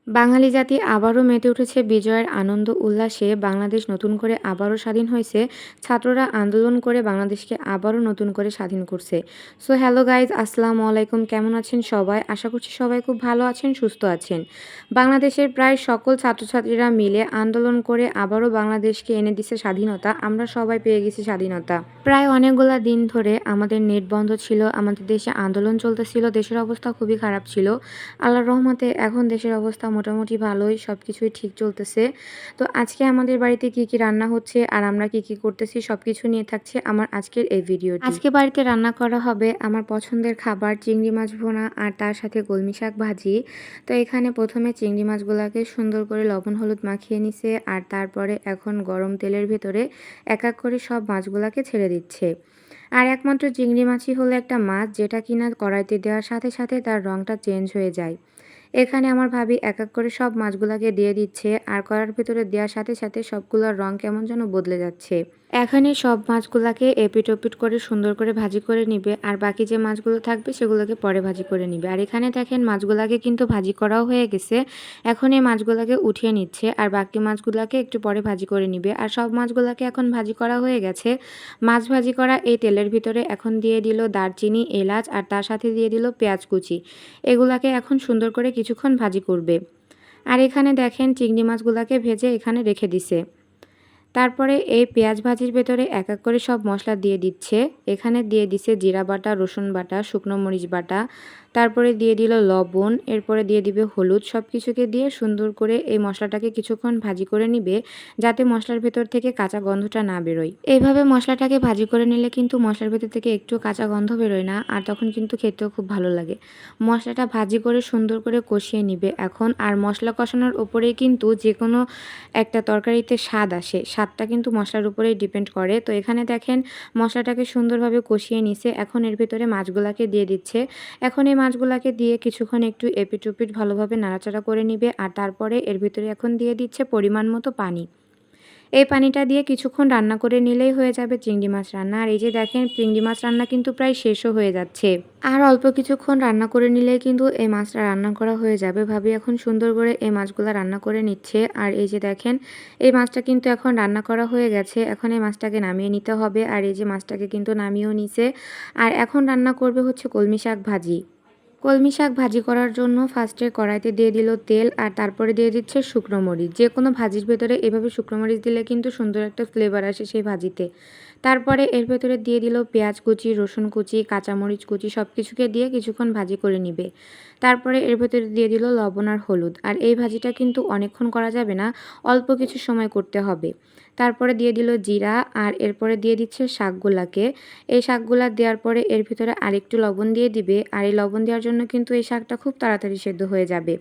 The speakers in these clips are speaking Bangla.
বাঙালি জাতি আবারও মেতে উঠেছে বিজয়ের আনন্দ উল্লাসে। বাংলাদেশ নতুন করে আবারও স্বাধীন হয়েছে। ছাত্ররা আন্দোলন করে বাংলাদেশকে আবারও নতুন করে স্বাধীন করছে। সো হ্যালো গাইজ, আসসালামু আলাইকুম। কেমন আছেন সবাই? আশা করছি সবাই খুব ভালো আছেন, সুস্থ আছেন। বাংলাদেশের প্রায় সকল ছাত্রছাত্রীরা মিলে আন্দোলন করে আবারও বাংলাদেশকে এনে দিছে স্বাধীনতা। আমরা সবাই পেয়ে গেছি স্বাধীনতা। প্রায় অনেকগুলা দিন ধরে আমাদের নেট বন্ধ ছিল, আমাদের দেশে আন্দোলন চলতেছিল, দেশের অবস্থা খুবই খারাপ ছিল। আল্লাহর রহমতে এখন দেশের অবস্থা মোটামুটি ভালোই, সব কিছুই ঠিক চলতেছে। তো আজকে আমাদের বাড়িতে কি কি রান্না হচ্ছে আর আমরা কি কি করতেছি সব কিছু নিয়ে থাকছে আমার আজকের এই ভিডিওটি। আজকে বাড়িতে রান্না করা হবে আমার পছন্দের খাবার চিংড়ি মাছ ভুনা আর তার সাথে কলমি শাক ভাজি। তো এখানে প্রথমে চিংড়ি মাছগুলোকে সুন্দর করে লবণ হলুদ মাখিয়ে নিছে আর তারপরে এখন গরম তেলের ভেতরে এক এক করে সব মাছগুলোকে ছেড়ে দিচ্ছে। আর একমাত্র চিংড়ি মাছই হলো একটা মাছ যেটা কিনা কড়াইতে দেওয়ার সাথে সাথে তার রঙটা চেঞ্জ হয়ে যায়। এখানে আমার ভাবি এক এক করে সব মাছগুলাকে দিয়ে দিচ্ছে আর কড়ার ভেতরে দেওয়ার সাথে সাথে সবগুলোর রং কেমন যেন বদলে যাচ্ছে। এখানে সব মাছগুলাকে এপিট ওপিট করে সুন্দর করে ভাজি করে নিবে আর বাকি যে মাছগুলো থাকবে সেগুলোকে পরে ভাজি করে নিবে। আর এখানে দেখেন মাছগুলাকে কিন্তু ভাজি করাও হয়ে গেছে। এখন এই মাছগুলাকে উঠিয়ে নিচ্ছে আর বাকি মাছগুলাকে একটু পরে ভাজি করে নিবে। আর সব মাছগুলাকে এখন ভাজি করা হয়ে গেছে। মাছ ভাজি করা এই তেলের ভিতরে এখন দিয়ে দিল দারচিনি, এলাচ আর তার সাথে দিয়ে দিল পেঁয়াজ কুচি। এগুলাকে এখন সুন্দর করে কিছুক্ষণ ভাজি করবে। আর এখানে দেখেন চিংড়ি মাছগুলাকে ভেজে এখানে রেখে দিছে। তারপরে এই পেঁয়াজ ভাজির ভেতরে এক এক করে সব মশলা দিয়ে দিচ্ছে। এখানে দিয়ে দিছে জিরা বাটা, রসুন বাটা, শুকনো মরিচ বাটা, তারপরে দিয়ে দিল লবণ, এরপরে দিয়ে দিবে হলুদ। সব কিছুকে দিয়ে সুন্দর করে এই মশলাটাকে কিছুক্ষণ ভাজি করে নিবে যাতে মশলার ভেতর থেকে কাঁচা গন্ধটা না বেরোয়। এইভাবে মশলাটাকে ভাজি করে নিলে কিন্তু মশলার ভেতর থেকে একটু কাঁচা গন্ধ বেরোয় না আর তখন কিন্তু খেতেও খুব ভালো লাগে। মশলাটা ভাজি করে সুন্দর করে কষিয়ে নিবে এখন। আর মশলা কষানোর উপরেই কিন্তু যে কোনো একটা তরকারিতে স্বাদ আসে, স্বাদটা কিন্তু মশলার উপরেই ডিপেন্ড করে। তো এখানে দেখেন মশলাটাকে সুন্দরভাবে কষিয়ে নিছে। এখন এর ভেতরে মাছগুলাকে দিয়ে দিচ্ছে। এখন এই মাছগুলাকে দিয়ে কিছুক্ষণ একটু এপিট ওপিট ভালোভাবে নাড়াচাড়া করে নিবে আর তারপরে এর ভিতরে এখন দিয়ে দিচ্ছে পরিমাণ মতো পানি। এই পানিটা দিয়ে কিছুক্ষণ রান্না করে নিলেই হয়ে যাবে চিংড়ি মাছ রান্না। আর এই যে দেখেন চিংড়ি মাছ রান্না কিন্তু প্রায় শেষও হয়ে যাচ্ছে। আর অল্প কিছুক্ষণ রান্না করে নিলেই কিন্তু এই মাছটা রান্না করা হয়ে যাবে। ভাবি এখন সুন্দর করে এই মাছগুলো রান্না করে নিচ্ছে। আর এই যে দেখেন এই মাছটা কিন্তু এখন রান্না করা হয়ে গেছে। এখন এই মাছটাকে নামিয়ে নিতে হবে। আর এই যে মাছটাকে কিন্তু নামিয়েও নিছে। আর এখন রান্না করবে হচ্ছে কলমি শাক ভাজি। কলমি শাক ভাজি করার জন্য ফার্স্টে কড়াইতে দিয়ে দিল তেল আর তারপরে দিয়ে দিচ্ছে শুকনো মরিচ। যে কোনো ভাজির ভেতরে এভাবে শুকনো মরিচ দিলে কিন্তু সুন্দর একটা ফ্লেভার আসে সেই ভাজিতে। তারপরে এর ভেতরে দিয়ে দিল পেঁয়াজ কুচি, রসুন কুচি, কাঁচামরিচ কুচি, সব কিছুকে দিয়ে কিছুক্ষণ ভাজি করে নিবে। তারপরে এর ভেতরে দিয়ে দিল লবণ আর হলুদ। আর এই ভাজিটা কিন্তু অনেকক্ষণ করা যাবে না, অল্প কিছু সময় করতে হবে। তারপরে দিয়ে দিল জিরা আর এরপরে দিয়ে দিচ্ছে শাকগুলাকে। এই শাকগুলা দেওয়ার পরে এর ভিতরে আরেকটু লবণ দিয়ে দিবে। আর এই লবণ দেওয়ার জন্য কিন্তু এই শাকটা খুব তাড়াতাড়ি সেদ্ধ হয়ে যাবে।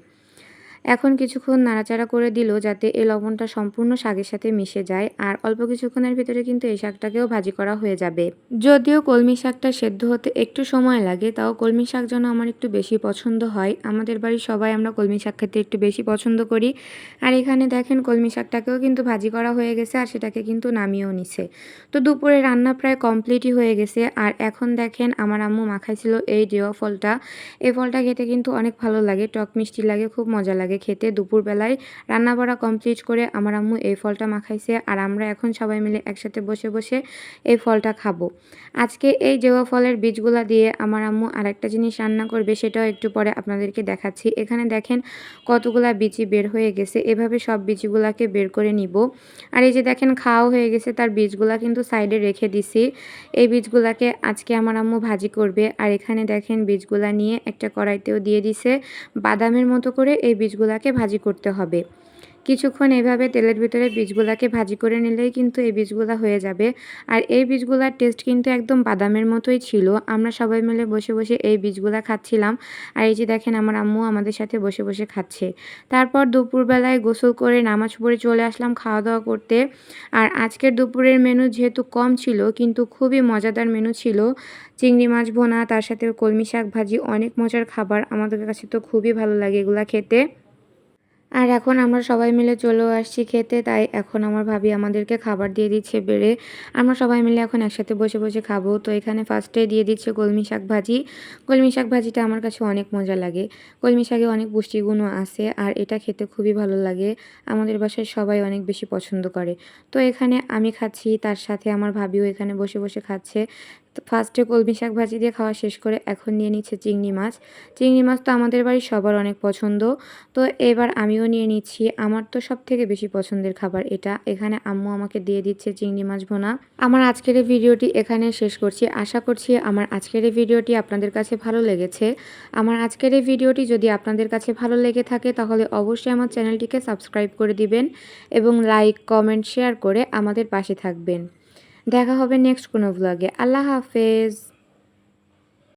এখন কিছুক্ষণ নাড়াচাড়া করে দিল যাতে এই লবণটা সম্পূর্ণ শাকের সাথে মিশে যায়। আর অল্প কিছুক্ষণের ভিতরে কিন্তু এই শাকটাকেও ভাজি করা হয়ে যাবে। যদিও কলমি শাকটা সেদ্ধ হতে একটু সময় লাগে, তাও কলমি শাক যেন আমার একটু বেশি পছন্দ হয়। আমাদের বাড়ির সবাই আমরা কলমি শাক খেতে একটু বেশি পছন্দ করি। আর এখানে দেখেন কলমি শাকটাকেও কিন্তু ভাজি করা হয়ে গেছে আর সেটাকে কিন্তু নামিয়েও নিছে। তো দুপুরে রান্না প্রায় কমপ্লিটই হয়ে গেছে। আর এখন দেখেন আমার আম্মু মাখাইছিল এই ডেওয়া ফলটা। এই ফলটা খেতে কিন্তু অনেক ভালো লাগে, টক মিষ্টি লাগে, খুব মজা লাগে খেতে। দুপুরবেলায় রান্না বাড়া কমপ্লিট করে আমার আম্মু এই ফলটা মাখাইছে আর আমরা এখন সবাই মিলে একসাথে বসে বসে এই ফলটা খাবো। আজকে এই জেওয়া ফলের বীজগুলা দিয়ে আমার আম্মু আরেকটা জিনিস রান্না করবে, সেটাও একটু পরে আপনাদেরকে দেখাচ্ছি। এখানে দেখেন কতগুলা বিচি বের হয়ে গেছে, এভাবে সব বিচিগুলাকে বের করে নিব। আর এই যে দেখেন খাওয়া হয়ে গেছে তার বীজগুলা কিন্তু সাইডে রেখে দিছি। এই বীজগুলাকে আজকে আমার আম্মু ভাজি করবে। আর এখানে দেখেন বীজগুলা নিয়ে একটা কড়াইতেও দিয়ে দিছে। বাদামের মতো করে এই বীজগুলাকে ভাজি করতে হবে। কিছুক্ষণ এভাবে তেলের ভিতরে বীজগুলাকে ভাজি করে নিলেই কিন্তু এই বীজগুলা হয়ে যাবে। আর এই বীজগুলার টেস্ট কিন্তু একদম বাদামের মতোই ছিল। আমরা সবাই মিলে বসে বসে এই বীজগুলা খাচ্ছিলাম। আর এই যে দেখেন আমার আম্মু আমাদের সাথে বসে বসে খাচ্ছে। তারপর দুপুরবেলায় গোসল করে নামাজ পড়ে চলে আসলাম খাওয়া দাওয়া করতে। আর আজকের দুপুরের মেনু যেহেতু কম ছিল কিন্তু খুবই মজাদার মেনু ছিল। চিংড়ি মাছ ভোনা, তার সাথে কলমি শাক ভাজি, অনেক মজার খাবার। আমাদের কাছে তো খুবই ভালো লাগে এগুলা খেতে। আর এখন আমরা সবাই মিলে চলেও আসছি খেতে। তাই এখন আমার ভাবি আমাদেরকে খাবার দিয়ে দিচ্ছে বেড়ে। আমরা সবাই মিলে এখন একসাথে বসে, বসে খাবো। তো এখানে ফার্স্টে দিয়ে দিচ্ছে কলমি শাক ভাজি। কলমি শাক ভাজিটা আমার কাছে অনেক মজা লাগে। কলমি শাকে অনেক পুষ্টিগুণও আছে আর এটা খেতে খুবই ভালো লাগে। আমাদের বাসায় সবাই অনেক বেশি পছন্দ করে। তো এখানে আমি খাচ্ছি, তার সাথে আমার ভাবিও এখানে বসে, বসে খাচ্ছে। তো ফার্স্টে কলমি শাক ভাজি দিয়ে খাওয়া শেষ করে এখন নিয়ে নিচ্ছে চিংড়ি মাছ। চিংড়ি মাছ তো আমাদের বাড়ির সবার অনেক পছন্দ। তো এবার আমিও নিয়ে নিচ্ছি। আমার তো সবথেকে বেশি পছন্দের খাবার এটা। এখানে আম্মু আমাকে দিয়ে দিচ্ছে চিংড়ি মাছ ভুনা। আমার আজকের এই ভিডিওটি এখানে শেষ করছি। আশা করছি আমার আজকের এই ভিডিওটি আপনাদের কাছে ভালো লেগেছে। আমার আজকের এই ভিডিওটি যদি আপনাদের কাছে ভালো লেগে থাকে তাহলে অবশ্যই আমার চ্যানেলটিকে সাবস্ক্রাইব করে দিবেন এবং লাইক, কমেন্ট, শেয়ার করে আমাদের পাশে থাকবেন। দেখা হবে নেক্সট কোনো ভ্লগে। আল্লাহ হাফেজ।